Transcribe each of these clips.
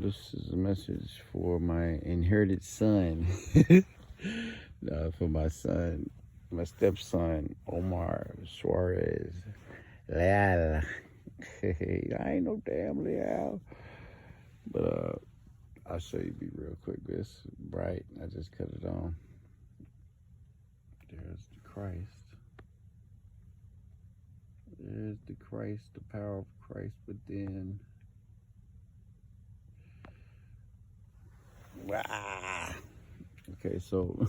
this is a message for my inherited son. For my son, my stepson, Omar Suarez Leal. I ain't no damn Leal. But I'll show you, be real quick. This bright. I just cut it on. There's the Christ. There's the Christ, the power of Christ within. Wow. Okay, so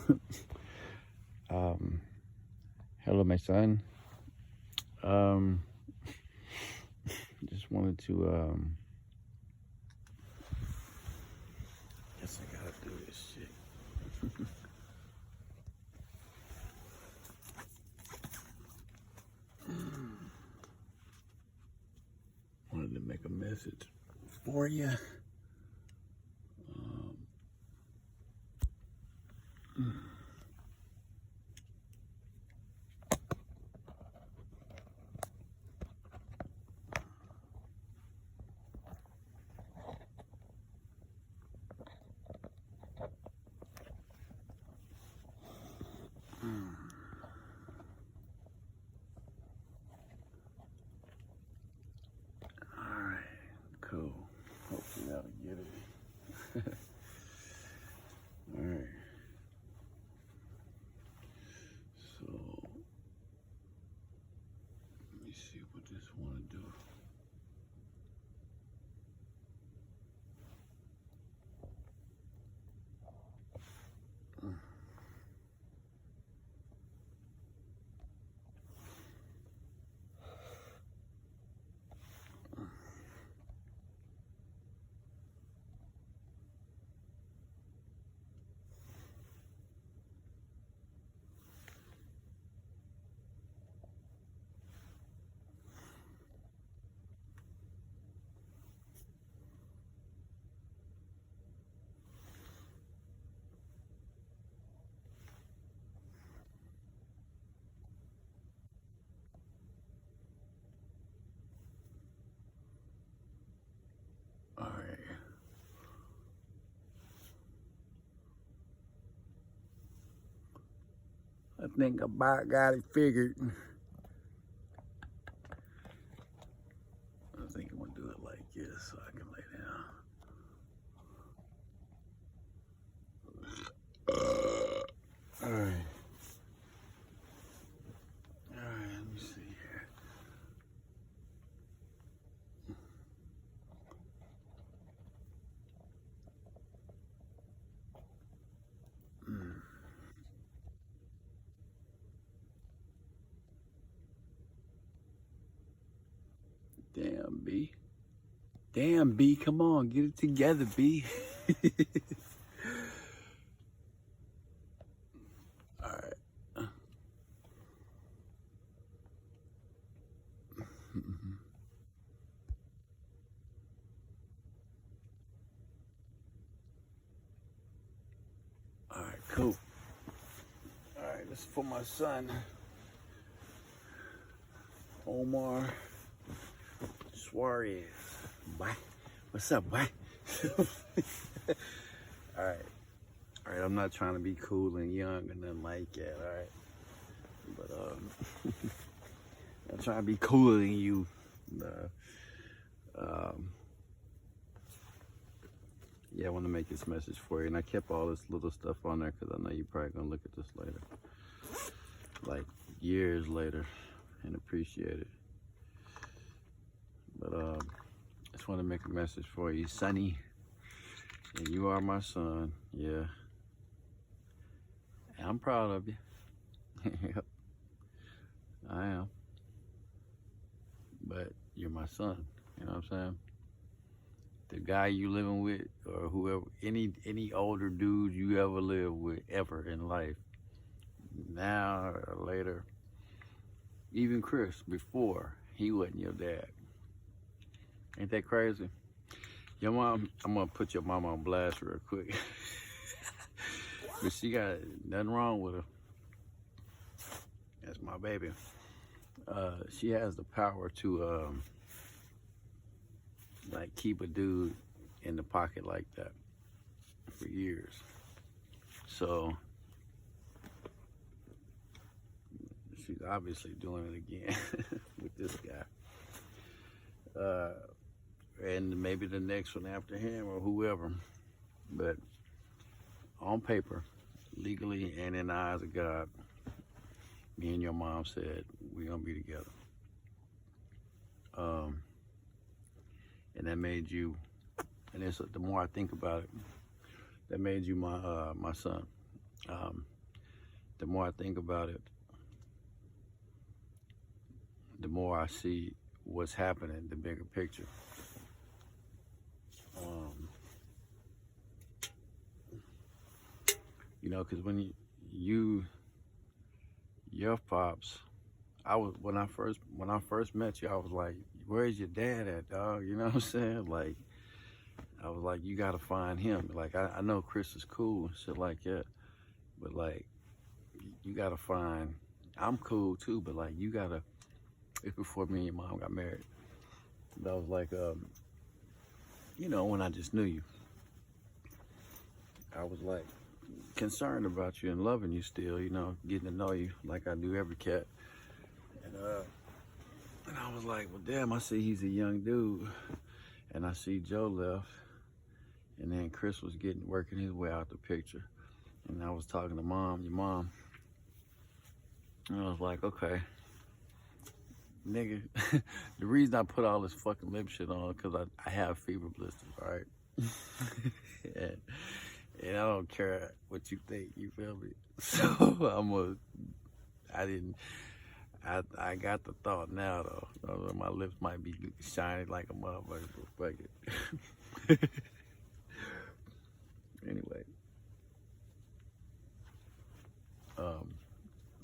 hello, my son. Just wanted to guess I gotta do this shit. Wanted to make a message for you. Alright, cool. Hopefully that'll get it. Alright. So let me see what this wanna do. Alright. I think I about got it figured. I think I'm gonna do it like this so I can lay down. Alright. Alright, let me see here. Damn, B. Damn, B, come on, get it together, B. Alright. Alright, cool. Alright, this is for my son, Omar Suarez. Bye. What's up, boy? Alright. Alright, I'm not trying to be cool and young and nothing like that, alright? But, I'm trying to be cooler than you. Yeah, I want to make this message for you. And I kept all this little stuff on there because I know you're probably going to look at this later. Like, years later. And appreciate it. But, I just want to make a message for you, Sonny. And you are my son, yeah. And I'm proud of you. Yep. I am. But you're my son, you know what I'm saying? The guy you living with, or whoever, any older dude you ever lived with, ever in life, now or later, even Chris, before, he wasn't your dad. Ain't that crazy? Your mom, I'm gonna put your mom on blast real quick. But she got nothing wrong with her. That's my baby. She has the power to like keep a dude in the pocket like that for years. So she's obviously doing it again with this guy. And maybe the next one after him or whoever. But on paper, legally and in the eyes of God, me and your mom said, we're going to be together. And that made you, and it's, the more I think about it, that made you my son. The more I think about it, the more I see what's happening, the bigger picture. You know, because when your pops, when I first met you, I was like, where's your dad at, dog? You know what I'm saying? Like, I was like, you gotta find him. Like, I know Chris is cool and shit like that, but like, you gotta find, I'm cool too, but like, you gotta, it's before me and your mom got married. But I was like, you know, when I just knew you, I was like concerned about you and loving you still, you know, getting to know you like I do every cat. And I was like, well, damn, I see he's a young dude. And I see Joe left. And then Chris was working his way out the picture. And I was talking to your mom. And I was like, okay, nigga, the reason I put all this fucking lip shit on, because I have fever blisters, all right? and I don't care what you think, you feel me? So I got the thought now, though. My lips might be shiny like a motherfucker, but fuck it. Anyway.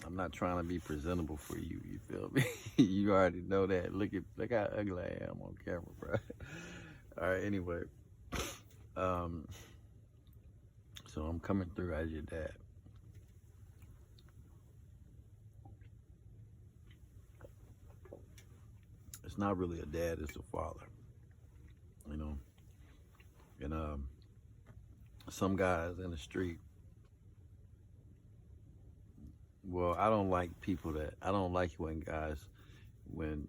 I'm not trying to be presentable for you, you feel me? You already know that. Look how ugly I am on camera, bro. All right, anyway. So I'm coming through as your dad. It's not really a dad, it's a father, you know? And some guys in the street, well, I don't like when,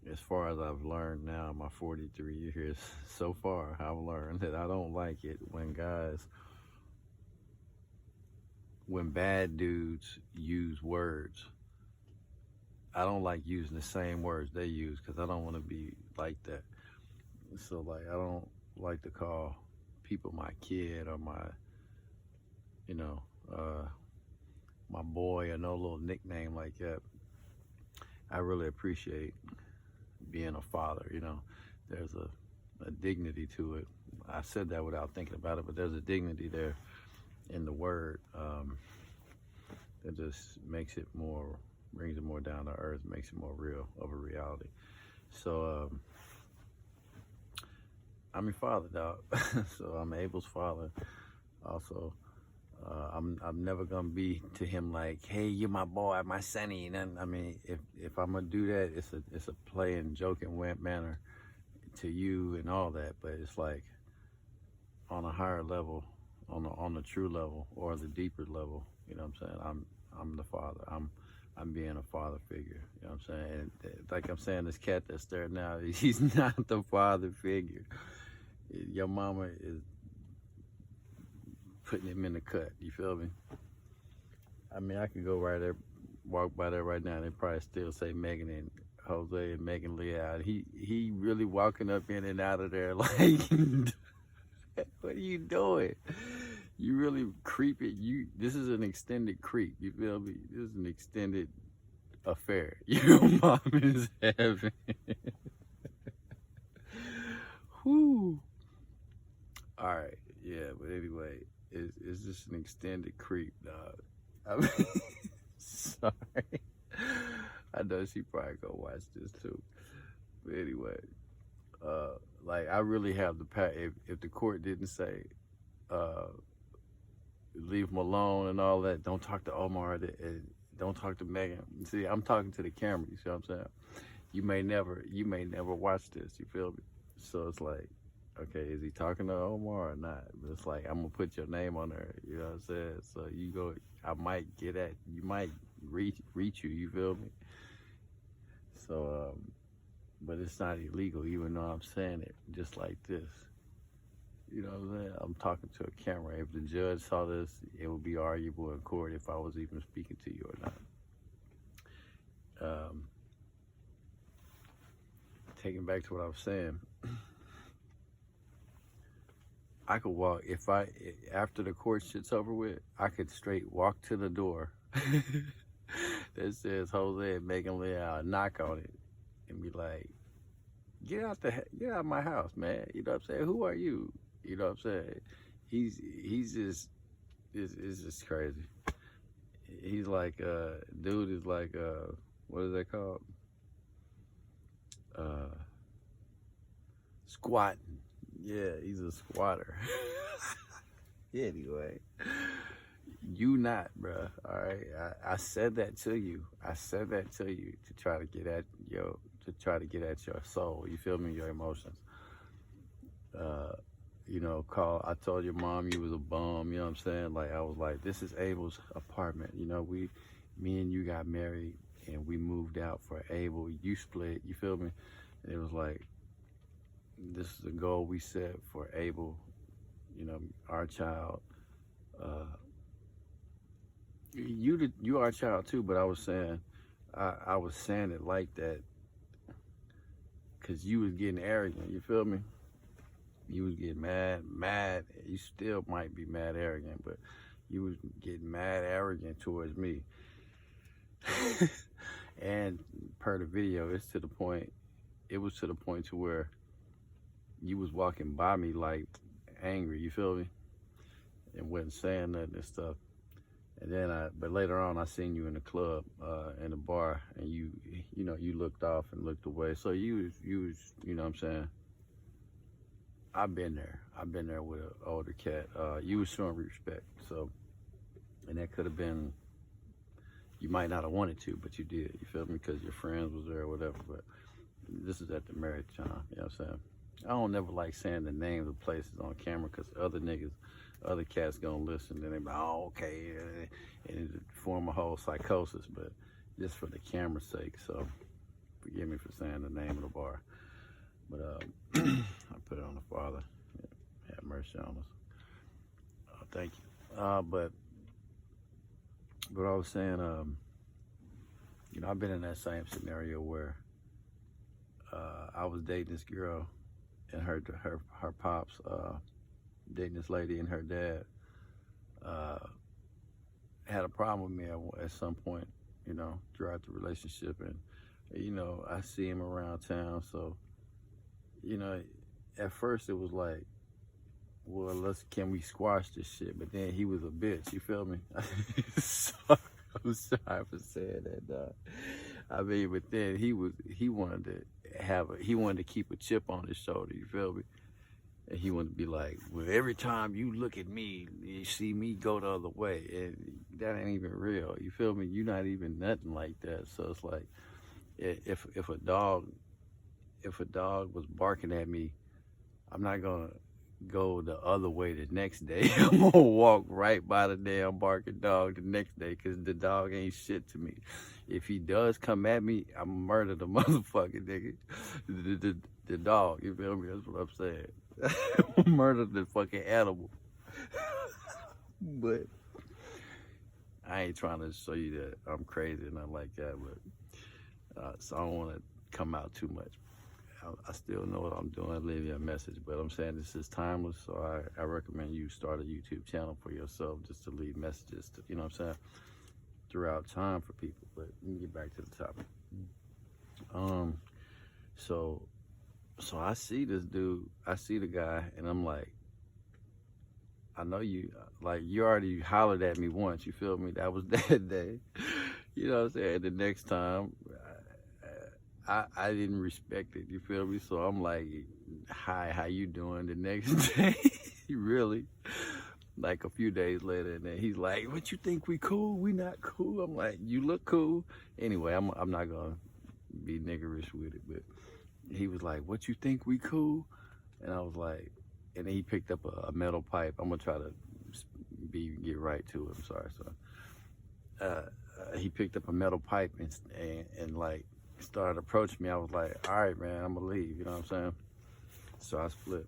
as far as I've learned now, my 43 years so far, I've learned that I don't like it when bad dudes use words. I don't like using the same words they use because I don't want to be like that. So, like, I don't like to call people my kid or my, you know, my boy or no little nickname like that. I really appreciate being a father, you know. There's a dignity to it. I said that without thinking about it, but there's a dignity there in the word that just makes it more, brings it more down to earth, makes it more real of a reality. So I'm your father, dog. So I'm Abel's father. Also, I'm never gonna be to him like, hey, you're my boy, my sonny. And I mean, if I'm gonna do that, it's a play and joking manner to you and all that. But it's like on a higher level, on the true level or the deeper level. You know what I'm saying? I'm the father. I'm being a father figure. You know what I'm saying? And like I'm saying, this cat that's there now, he's not the father figure. Your mama is putting him in the cut. You feel me? I mean, I could go right there, walk by there right now, and they probably still say Megan and Jose and Meganya Leal. He really walking up in and out of there like, what are you doing? You really creepy. This is an extended creep. You feel me? This is an extended affair. Your mom is having. Whoo. All right. Yeah, but anyway, it's just an extended creep, dog. I mean, sorry. I know she probably gonna watch this too. But anyway, like I really have the power. If the court didn't say, leave him alone and all that, don't talk to Omar, don't talk to Megan. See, I'm talking to the camera. You see what I'm saying? You may never watch this. You feel me? So it's like, okay, is he talking to Omar or not? But it's like, I'm gonna put your name on there, you know what I'm saying? So you go, I might you might reach you, you feel me? So, but it's not illegal, even though I'm saying it just like this. You know what I'm saying? I'm talking to a camera. If the judge saw this, it would be arguable in court if I was even speaking to you or not. Taking back to what I was saying, I could walk, after the court shit's over with, I could straight walk to the door that says Jose Meganya Leal, knock on it, and be like, get out of my house, man. You know what I'm saying? Who are you? You know what I'm saying? He's just, it's just crazy. He's like, dude is like, what is that called? Squatting. Yeah, he's a squatter. Anyway, you not, bruh. All right, I said that to you. I said that to you to try to get at your soul. You feel me? Your emotions. You know, I told your mom you was a bum. You know what I'm saying? Like, I was like, this is Abel's apartment. You know, me and you got married and we moved out for Abel. You split. You feel me? And it was like, this is the goal we set for Abel, you know, our child. You our child too, but I was saying, I was saying it like that because you was getting arrogant, you feel me? You was getting mad, you still might be mad arrogant, but you was getting mad arrogant towards me. And per the video, it was to the point to where you was walking by me like angry, you feel me? And wasn't saying nothing and stuff. And then but later on I seen you in the club, in the bar, and you know, you looked off and looked away. So you was, you know what I'm saying? I've been there with an older cat. You was showing respect, so, and that could have been, you might not have wanted to, but you did, you feel me? Because your friends was there or whatever, but this is at the marriage time, you know what I'm saying? I don't never like saying the names of places on camera because other cats gonna listen and they be like, oh, okay, and it form a whole psychosis, but just for the camera's sake, so forgive me for saying the name of the bar. But I put it on the Father. Have mercy on us. Thank you. But I was saying, you know, I've been in that same scenario where I was dating this girl and her pops dating this lady, and her dad had a problem with me at some point, you know, throughout the relationship. And, you know, I see him around town, so, you know, at first it was like, well, can we squash this shit? But then he was a bitch, you feel me? So, I'm sorry for saying that, I mean, but then he wanted to keep a chip on his shoulder, you feel me? And he wanted to be like, well, every time you look at me, you see me go the other way. And that ain't even real, you feel me? You're not even nothing like that. So it's like, if a dog was barking at me, I'm not gonna go the other way the next day. I'm gonna walk right by the damn barking dog the next day because the dog ain't shit to me. If he does come at me, I'm gonna murder the motherfucking nigga. The dog, you feel me? That's what I'm saying. Murder the fucking animal. But I ain't trying to show you that I'm crazy or nothing like that, but so I don't want to come out too much. I still know what I'm doing, leave you a message, but I'm saying this is timeless, so I recommend you start a YouTube channel for yourself just to leave messages, you know what I'm saying, throughout time for people. But let me get back to the topic. So I see this dude, I see the guy, and I'm like, I know you, like, you already hollered at me once, you feel me? That was that day. You know what I'm saying? The next time, I didn't respect it, you feel me? So I'm like, hi, how you doing? The next day, really? Like a few days later, and then he's like, what, you think we cool? We not cool? I'm like, you look cool. Anyway, I'm not gonna be niggerish with it, but he was like, what, you think we cool? And I was like, and then he picked up a metal pipe. I'm gonna try to get right to it. I'm sorry, son. He picked up a metal pipe and like started approaching me. I was like, all right, man, I'm gonna leave. You know what I'm saying? So I split.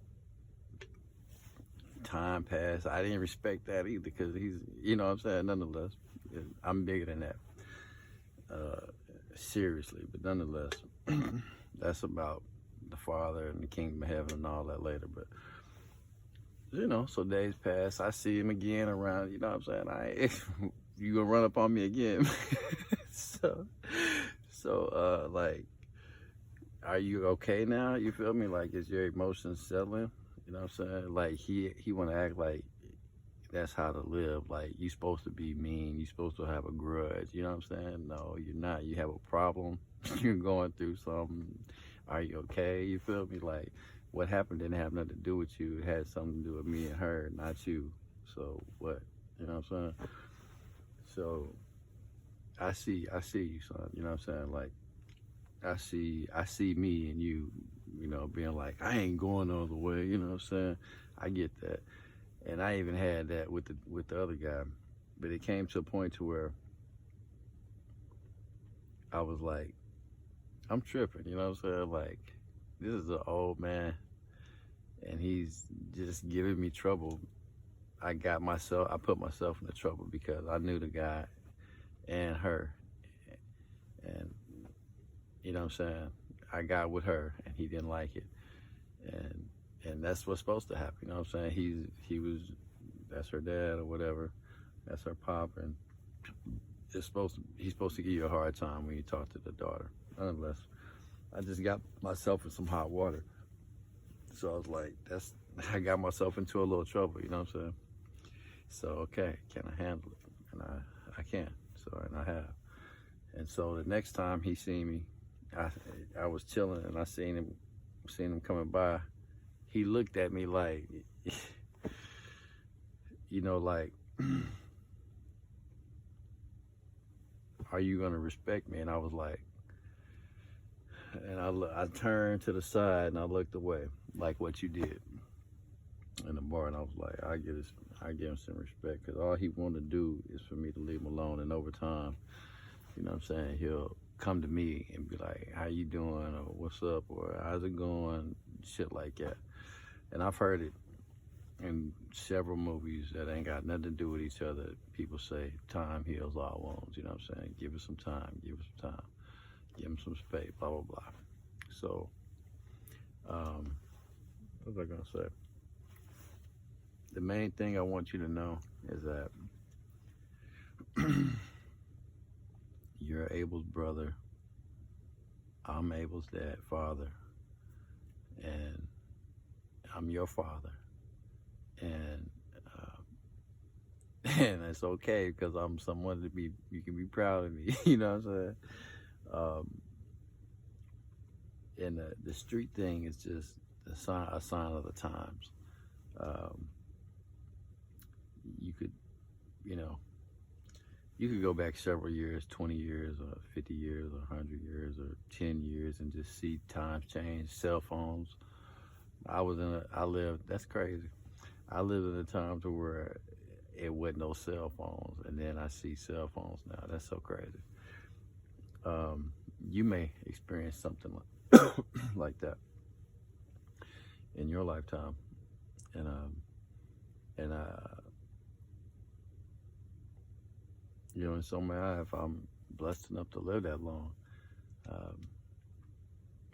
Time passed. I didn't respect that either because he's, you know what I'm saying? Nonetheless, I'm bigger than that. Seriously, but nonetheless, that's about the Father and the kingdom of heaven and all that later. But you know, so days pass. I see him again around. You know what I'm saying? You gonna run up on me again? so, like, are you okay now? You feel me? Like, is your emotions settling? You know what I'm saying? Like, he wanna act like that's how to live. Like, you supposed to be mean. You supposed to have a grudge. You know what I'm saying? No, you're not. You have a problem. You're going through something. Are you okay? You feel me? Like, what happened didn't have nothing to do with you. It had something to do with me and her, not you. So what? You know what I'm saying? So I see you, son. You know what I'm saying? Like, I see me and you, you know, being like, I ain't going the other way. You know what I'm saying? I get that. And I even had that with the other guy. But it came to a point to where I was like, I'm tripping, you know what I'm saying? Like, this is an old man and he's just giving me trouble. I put myself into trouble because I knew the guy and her. And you know what I'm saying? I got with her and he didn't like it. And that's what's supposed to happen, you know what I'm saying? That's her dad or whatever. That's her pop, and he's supposed to give you a hard time when you talk to the daughter. Nonetheless, I just got myself in some hot water. So I was like, I got myself into a little trouble, you know what I'm saying? So, okay, can I handle it? And I can, and I have. And so the next time he seen me, I was chilling and I seen him coming by. He looked at me like, you know, like, are you gonna respect me? And I was like, and I turned to the side and I looked away, like what you did in the bar. And I was like, I give him some respect, because all he wanted to do is for me to leave him alone. And over time, you know what I'm saying, he'll come to me and be like, how you doing, or what's up, or how's it going, shit like that. And I've heard it in several movies that ain't got nothing to do with each other. People say time heals all wounds, you know what I'm saying? Give it some time, give him some space, blah, blah, blah. So, what was I gonna say? The main thing I want you to know is that you're Abel's brother, I'm Abel's father, and I'm your father. And and it's okay, because I'm someone you can be proud of me. You know what I'm saying? And the street thing is just a sign of the times. You could, you know, you could go back several years, 20 years, or 50 years, or 100 years, or 10 years, and just see times change. Cell phones. That's crazy. I lived in a time to where it wasn't no cell phones, and then I see cell phones now. That's so crazy. You may experience something like that in your lifetime, and you know, in so many eyes, if I'm blessed enough to live that long.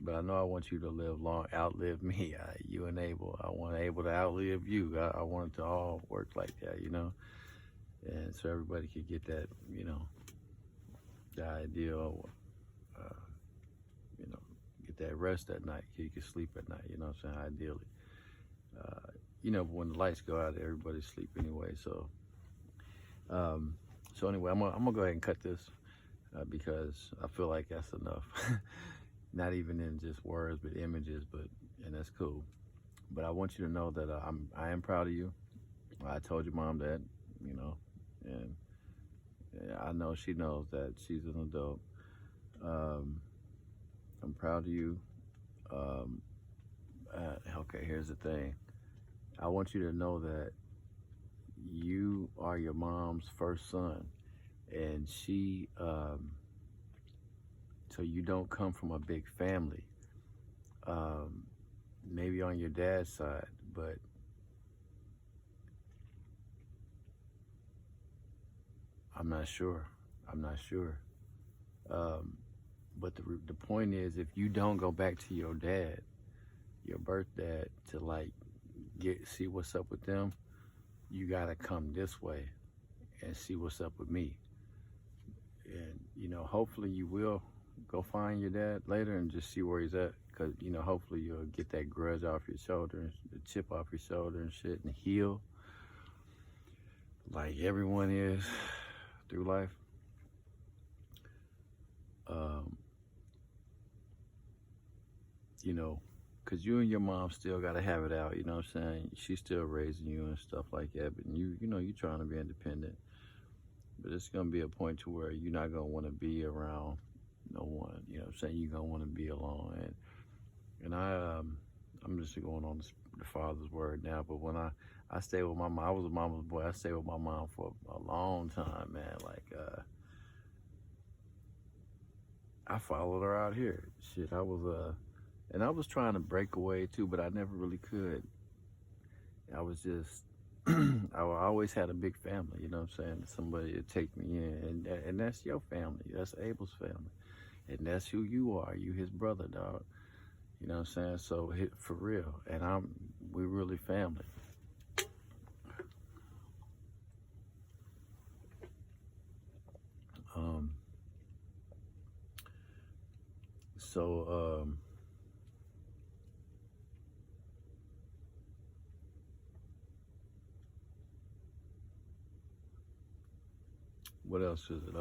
But I know I want you to live long, outlive me. You and Abel. I want Abel to outlive you. I want it to all work like that, you know? And so everybody could get that, you know, the ideal, you know, get that rest at night. You can sleep at night, you know what I'm saying, ideally. You know, when the lights go out, everybody's asleep anyway. So, so anyway, I'm gonna go ahead and cut this because I feel like that's enough. Not even in just words, but images, and that's cool. But I want you to know that I am proud of you. I told your mom that, you know, and I know she knows that she's an adult. I'm proud of you. Okay, here's the thing. I want you to know that you are your mom's first son, and so you don't come from a big family. Um, Maybe on your dad's side, but I'm not sure. I'm not sure. Um, but the point is, if you don't go back to your dad, your birth dad, to like see what's up with them, you gotta come this way and see what's up with me. And hopefully you will go find your dad later and just see where he's at, because hopefully you'll get that grudge off your shoulder, and the chip off your shoulder and shit, and heal like everyone is through life. Um, because you and your mom still got to have it out, you know what I'm saying? She's still raising you and stuff like that, but you're trying to be independent. But it's going to be a point to where you're not going to want to be around no one, you know what I'm saying? You're going to want to be alone. And I'm just going on the Father's word now, but when I stayed with my mom, I was a mama's boy. I stayed with my mom for a long time, man. Like, I followed her out here. Shit, and I was trying to break away too, but I never really could. I was just, I always had a big family, you know what I'm saying? Somebody to take me in, and that's your family. That's Abel's family, and that's who you are. You his brother, dog. You know what I'm saying? So for real, and we really family. So what else is it?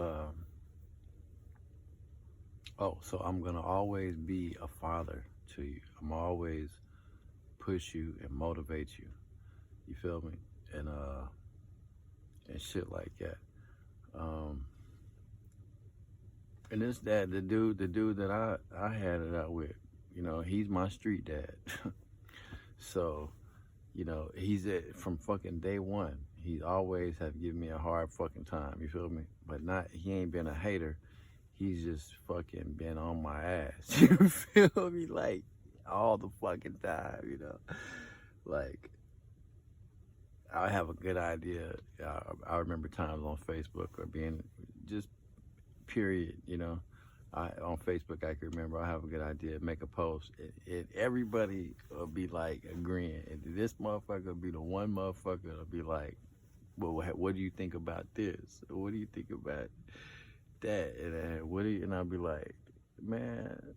So I'm gonna always be a father to you. I'm always push you and motivate you. You feel me? And shit like that. And this dad, the dude that I had it out with, he's my street dad. So, he's from fucking day one. He always have given me a hard fucking time. You feel me? But he ain't been a hater. He's just fucking been on my ass. You feel me? Like, all the fucking time, Like, I have a good idea. I remember times on Facebook or being just period, on Facebook, I can remember I have a good idea, make a post, and everybody will be like agreeing. And this motherfucker will be the one motherfucker that'll be like, well, what do you think about this? What do you think about that? And I'll be like, man,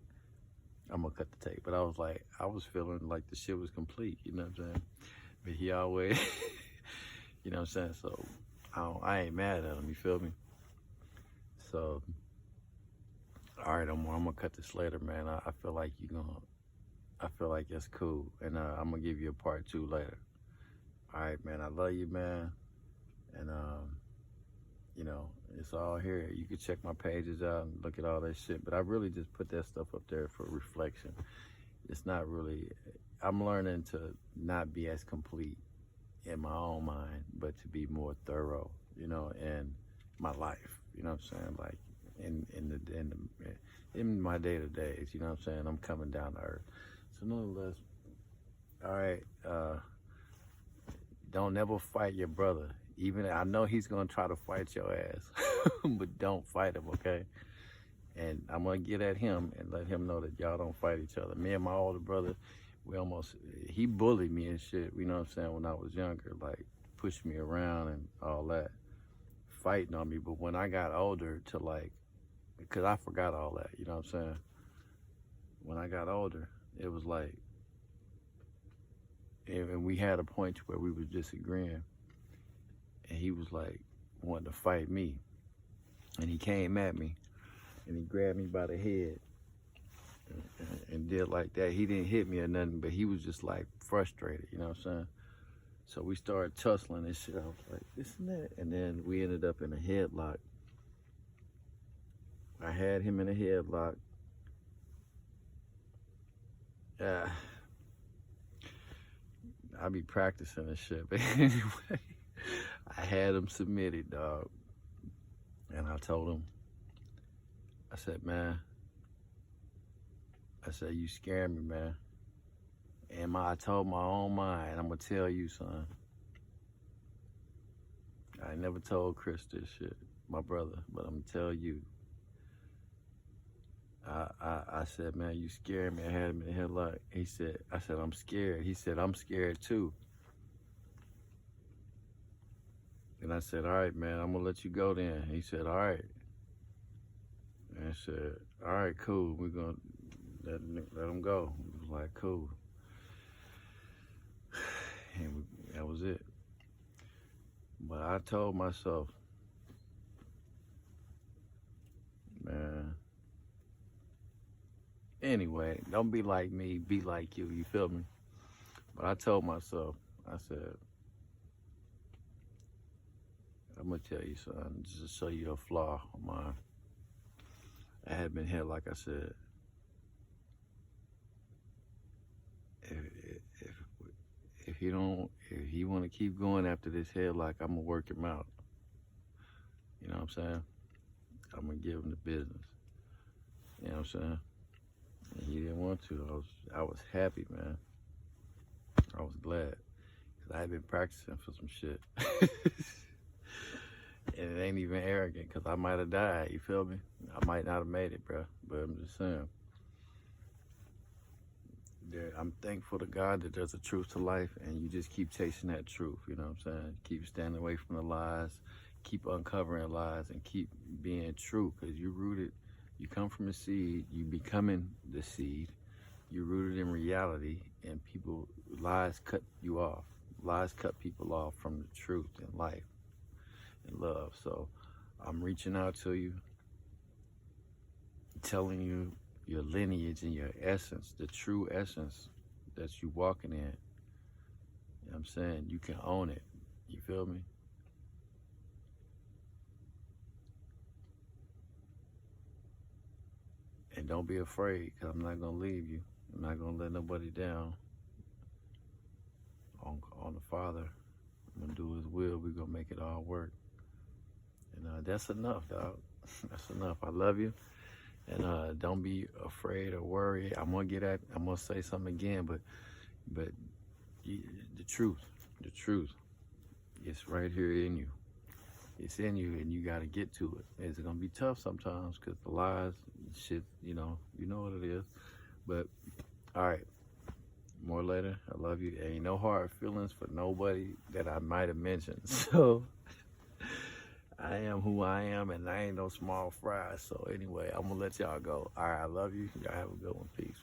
I'm gonna cut the tape. But I was feeling like the shit was complete, you know what I'm saying? But he always, you know what I'm saying? So I ain't mad at him, you feel me? So, all right, I'm gonna cut this later, man. I feel like I feel like it's cool, and I'm gonna give you a part 2 later. All right, man. I love you, man, and it's all here. You can check my pages out and look at all that shit. But I really just put that stuff up there for reflection. It's not really. I'm learning to not be as complete in my own mind, but to be more thorough, in my life. You know what I'm saying? Like in my day-to-days, you know what I'm saying? I'm coming down to earth. So nonetheless, all right, don't never fight your brother. Even I know he's gonna try to fight your ass, but don't fight him, okay? And I'm gonna get at him and let him know that y'all don't fight each other. Me and my older brother, he bullied me and shit, you know what I'm saying, when I was younger, like pushed me around and all that, fighting on me. But when I got older because I forgot all that, you know what I'm saying? When I got older, it was like, and we had a point to where we was disagreeing, and he was like wanting to fight me, and he came at me, and he grabbed me by the head and did like that. He didn't hit me or nothing, but he was just like frustrated, you know what I'm saying? So we started tussling and shit. I was like, this and that, and then we ended up in a headlock. I had him in a headlock. I be practicing and shit. But anyway, I had him submitted, dog. And I told him, I said, man, I said, you scaring me, man. And I told my own mind, I'm going to tell you, son. I never told Chris this shit, my brother, but I'm going to tell you. I said, man, you scared me. I had him in the headlock. I said, I'm scared. He said, I'm scared too. And I said, all right, man, I'm going to let you go then. He said, all right. And I said, all right, cool. We're going to let him go. It was like, cool. And that was it. But I told myself, man, anyway, don't be like me, be like you, you feel me? But I told myself, I said, I'm gonna tell you something, just to show you a flaw of mine. I had been here, like I said. If he want to keep going after this headlock, I'm gonna work him out. You know what I'm saying? I'm gonna give him the business. You know what I'm saying? And he didn't want to. I was happy, man. I was glad, cause I had been practicing for some shit. And it ain't even arrogant, cause I might have died. You feel me? I might not have made it, bro. But I'm just saying. I'm thankful to God that there's a truth to life, and you just keep chasing that truth, you know what I'm saying? Keep standing away from the lies, keep uncovering lies, and keep being true, because you're rooted, you come from a seed, you becoming the seed, you're rooted in reality, and lies cut you off. Lies cut people off from the truth and life and love. So I'm reaching out to you, telling you your lineage and your essence, the true essence that you walking in. You know what I'm saying? You can own it. You feel me? And don't be afraid, because I'm not going to leave you. I'm not going to let nobody down. On the Father, I'm going to do his will. We're going to make it all work. And that's enough, dog. That's enough. I love you. And don't be afraid or worried. I'm gonna say something again, but the truth, it's right here in you. It's in you, and you got to get to it. It's gonna be tough sometimes, because the lies, shit, you know what it is. But all right, more later. I love you. Ain't no hard feelings for nobody that I might have mentioned. So. I am who I am, and I ain't no small fry. So anyway, I'm going to let y'all go. All right, I love you. Y'all have a good one. Peace.